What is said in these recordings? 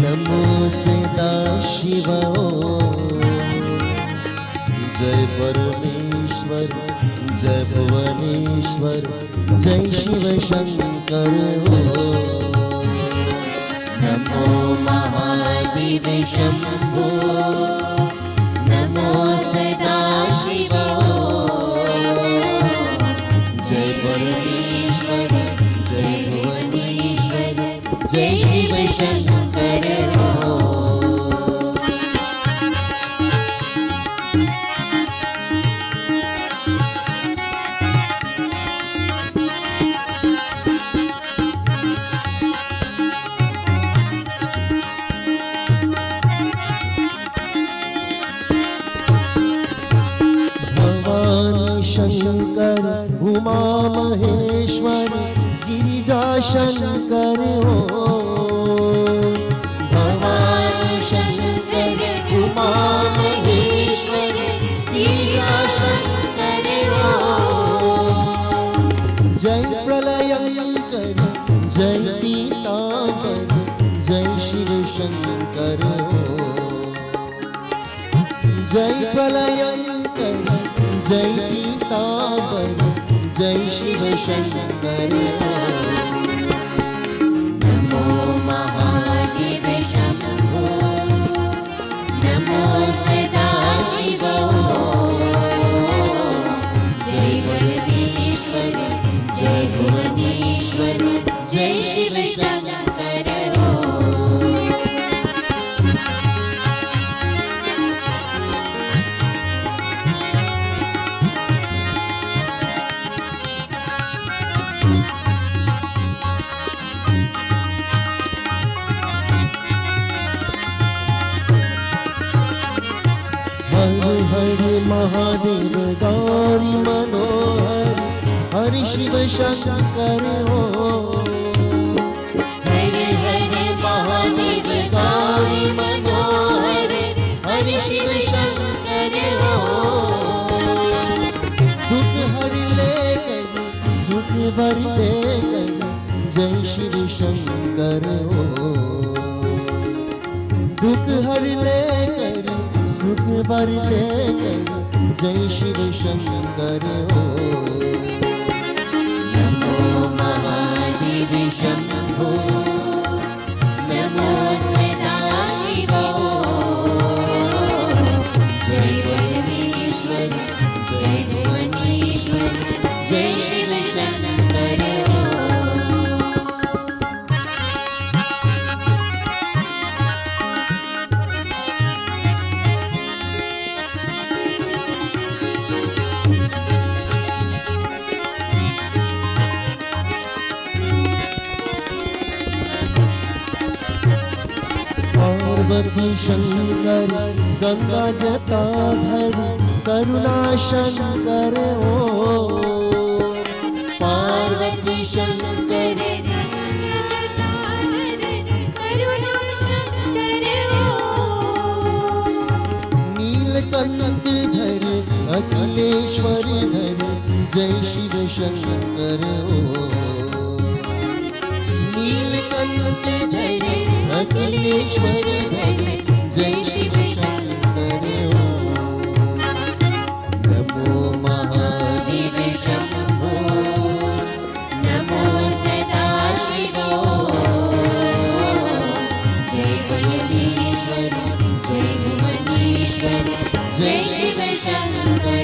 नमो सदा शिव जय परमेश्वर जय भुवनेश्वर जय शिव शंकर नमो महादेव शंभो नमो सदा शिव जय परमेश्वर जय भुवनेश्वर जय शिव शंकर शंकर उमा महेश्वर गिरिजा शंकर हो भवानी शंकर उमा महेश्वर गिरिजा शंकर हो जय प्रलयंकर जय पीतांबर जय शिव शंकर हो जय प्रलयंकर जय पीतांबर जय शिव शंकर नमो महादेव शंभो नमो सदा शिव जय परमेश्वर जय भुवनेश्वर जय शिव शंकर हर हर महादेव गौरी मनोहर हरि शिव शंकर हो हर हर महादेव गौरी मनोहर हरि शिव शंकर हो दुख हर ले सुख भर दे जय शिव शंकर हो दुख हर ले सुख भर दे जय शिव शंकर हो नमो महादेव शंभो नमो सदा शिव जय परमेश्वर जय भुवनेश्वर जय शिव शंकर पार्वती शंकर गंगा जटाधर करुणा शंकर हो पार्वती शंकर गंगा जटाधर करुणा शंकर हो नीलकंठ धर अखिलेश्वर धर जय शिव शंकर हो नीलकंठ धर अखिलेश्वर धर जय शिव शंकर हो नमो महादेव शंभो नमो सदा शिव जय परमेश्वर जय भुवनेश्वर जय शिव शंकर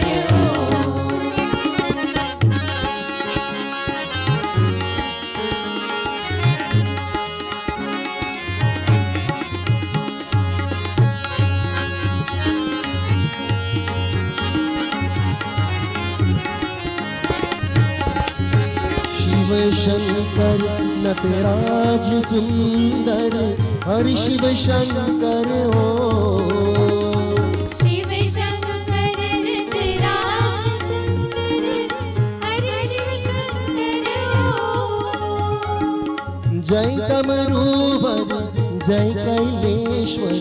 शंकर नटराज सुंदर हरि शिव शंकर हो शिव शंकर नटराज सुंदर हरि शिव शंकर हो जय डमरूवर जय कैलेश्वर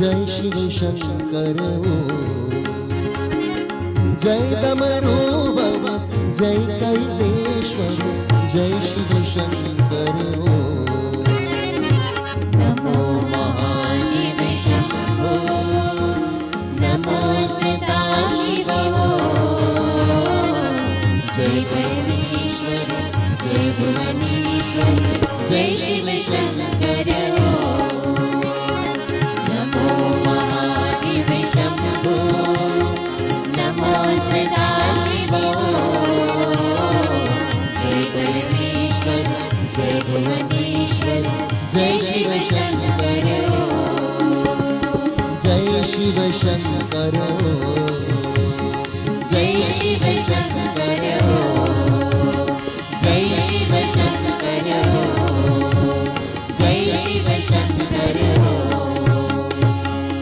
जय शिव शंकर हो जय डमरूवर जय कैलेश्वर जय शिव शंकर हो शिव शंकर जय शिव शंकर जय शिव शंकर